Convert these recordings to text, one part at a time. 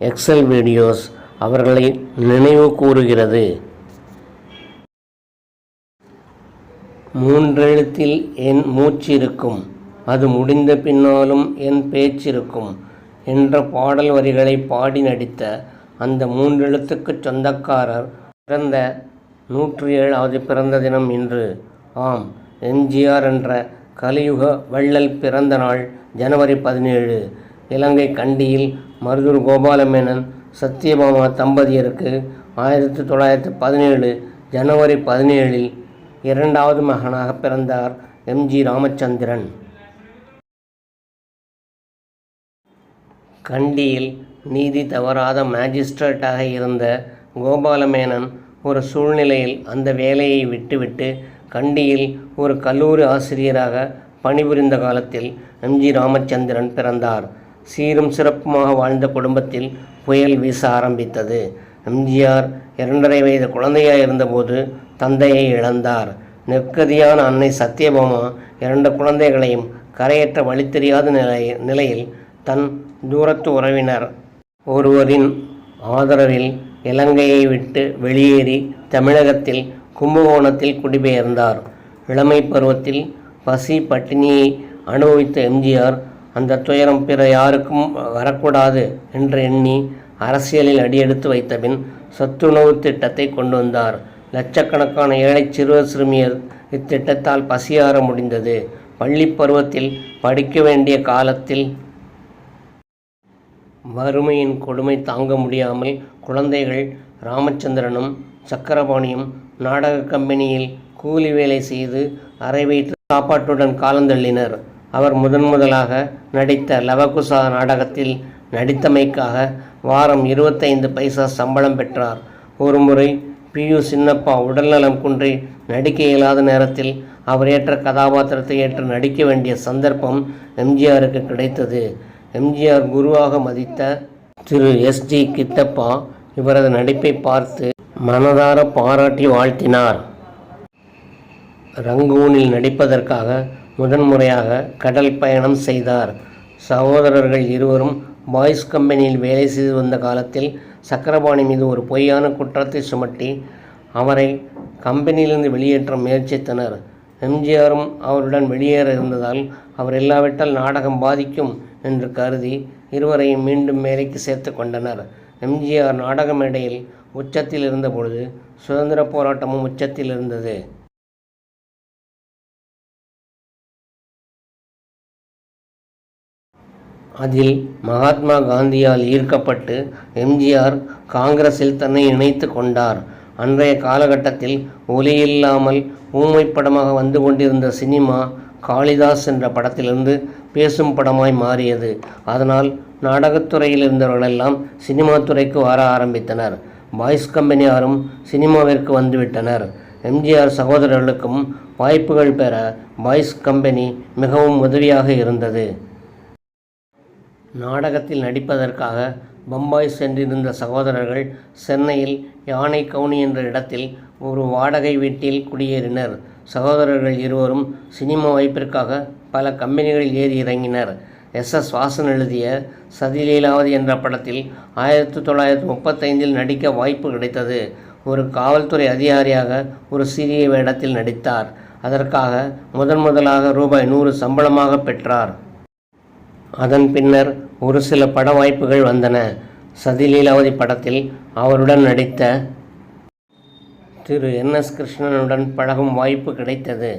XL videos அவர்களை நினைவு கூறுகிறது. மூன்றெழுத்தில் என் மூச்சிருக்கும், அது முடிந்த பின்னாலும் என் பேச்சிருக்கும் என்ற பாடல் வரிகளை பாடி நடித்த அந்த மூன்றெழுத்துக்குச் சொந்தக்காரர் பிறந்த 107வது பிறந்த தினம் இன்று. ஆம், எம்ஜிஆர் என்ற கலியுக வள்ளல் பிறந்த நாள் ஜனவரி 17. இலங்கை கண்டியில் மருதூர் கோபாலமேனன் சத்யபாமா தம்பதியருக்கு 1917 ஜனவரி 17 இரண்டாவது மகனாக பிறந்தார் எம்.ஜி. ராமச்சந்திரன். கண்டியில் நீதி தவறாத மேஜிஸ்ட்ரேட்டாக இருந்த கோபாலமேனன் ஒரு சூழ்நிலையில் அந்த வேலையை விட்டுவிட்டு கண்டியில் ஒரு கல்லூரி ஆசிரியராக பணிபுரிந்த காலத்தில் எம்.ஜி. ராமச்சந்திரன் பிறந்தார். சீரும் சிறப்புமாக வாழ்ந்த குடும்பத்தில் புயல் வீச ஆரம்பித்தது. எம்ஜிஆர் 2½ வயது குழந்தையாக இருந்தபோது தந்தையை இழந்தார். நெற்கதியான அன்னை சத்யபாமா 2 குழந்தைகளையும் கரையற்ற வழி தெரியாத நிலையில் தன் தூரத்து உறவினர் ஒருவரின் ஆதரவில் இலங்கையை விட்டு வெளியேறி தமிழகத்தில் கும்பகோணத்தில் குடிபெயர்ந்தார். இளமை பருவத்தில் பசி பட்டினியை அனுபவித்த எம்ஜிஆர் அந்த துயரம் பிற யாருக்கும் வரக்கூடாது என்று எண்ணி அரசியலில் அடியெடுத்து வைத்தபின் சத்துணவு திட்டத்தை கொண்டு வந்தார். லட்சக்கணக்கான ஏழை சிறுவர் சிறுமியர் இத்திட்டத்தால் பசியாற முடிந்தது. பள்ளி பருவத்தில் படிக்க வேண்டிய காலத்தில் வறுமையின் கொடுமை தாங்க முடியாமல் குழந்தைகள் ராமச்சந்திரனும் சக்கரபாணியும் நாடக கம்பெனியில் கூலி வேலை செய்து அரை வயிற்று சாப்பாட்டுடன் காலந்தள்ளினர். அவர் முதலாக நடித்த லவகுசா நாடகத்தில் நடித்தமைக்காக வாரம் 25 பைசா சம்பளம் பெற்றார். ஒருமுறை பி.யு. சின்னப்பா உடல்நலம் குன்றி நடிக்க இயலாத நேரத்தில் அவர் ஏற்ற கதாபாத்திரத்தை ஏற்று நடிக்க வேண்டிய சந்தர்ப்பம் எம்ஜிஆருக்கு கிடைத்தது. எம்ஜிஆர் குருவாக மதித்த திரு எஸ்.ஜி. கிட்டப்பா இவரது நடிப்பை பார்த்து மனதார பாராட்டி வாழ்த்தினார். ரங்கூனில் நடிப்பதற்காக முதன்முறையாக கடல் பயணம் செய்தார். சகோதரர்கள் இருவரும் பாய்ஸ் கம்பெனியில் வேலை செய்து வந்த காலத்தில் சக்கரபாணி மீது ஒரு பொய்யான குற்றத்தை சுமட்டி அவரை கம்பெனியிலிருந்து வெளியேற்ற முயற்சித்தனர். எம்ஜிஆரும் அவருடன் வெளியேற இருந்ததால் அவர் இல்லாவிட்டால் நாடகம் பாதிக்கும் என்று கருதி இருவரையும் மீண்டும் வேலைக்கு சேர்த்து கொண்டனர். எம்ஜிஆர் நாடக மேடையில் உச்சத்தில் இருந்தபொழுது சுதந்திர போராட்டமும் உச்சத்தில் இருந்தது. அதில் மகாத்மா காந்தியால் ஈர்க்கப்பட்டு எம்ஜிஆர் காங்கிரஸில் தன்னை இணைத்து கொண்டார். அன்றைய காலகட்டத்தில் ஒலியில்லாமல் ஊமை படமாக வந்து கொண்டிருந்த சினிமா காளிதாஸ் என்ற படத்திலிருந்து பேசும் படமாய் மாறியது. அதனால் நாடகத்துறையில் இருந்தவர்களெல்லாம் சினிமா துறைக்கு வர ஆரம்பித்தனர். பாய்ஸ் கம்பெனியாரும் சினிமாவிற்கு வந்துவிட்டனர். எம்ஜிஆர் சகோதரர்களுக்கும் வாய்ப்புகள் பெற பாய்ஸ் கம்பெனி மிகவும் உதவியாக இருந்தது. நாடகத்தில் நடிப்பதற்காக பம்பாய் சென்றிருந்த சகோதரர்கள் சென்னையில் யானை கவுனி என்ற இடத்தில் ஒரு வாடகை வீட்டில் குடியேறினர். சகோதரர்கள் இருவரும் சினிமா வாய்ப்பிற்காக பல கம்பெனிகளில் ஏறி இறங்கினர். எஸ்.எஸ். வாசன் எழுதிய சதிலீலாவதி என்ற படத்தில் 1935 நடிக்க வாய்ப்பு கிடைத்தது. ஒரு காவல்துறை அதிகாரியாக ஒரு சிறிய வேடத்தில் நடித்தார். அதற்காக முதலாக ரூபாய் 100 சம்பளமாக பெற்றார். அதன் பின்னர் ஒரு சில பட வாய்ப்புகள் வந்தன. சதிலீலாவதி படத்தில் அவருடன் நடித்த திரு என்.எஸ். கிருஷ்ணனுடன் பழகும் வாய்ப்பு கிடைத்தது.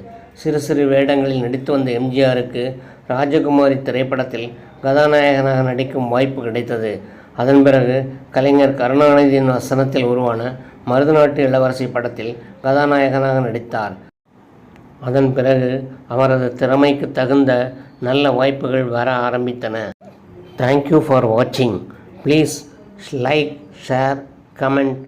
சிறு வேடங்களில் நடித்து வந்த எம்ஜிஆருக்கு ராஜகுமாரி திரைப்படத்தில் கதாநாயகனாக நடிக்கும் வாய்ப்பு கிடைத்தது. அதன் பிறகு கலைஞர் கருணாநிதியின் வசனத்தில் உருவான மருதநாட்டு இளவரசி படத்தில் கதாநாயகனாக நடித்தார். அதன் பிறகு அவரது திறமைக்கு தகுந்த நல்ல வாய்ப்புகள் வர ஆரம்பித்தன. தேங்க்யூ ஃபார் வாட்சிங். Please like, share, comment.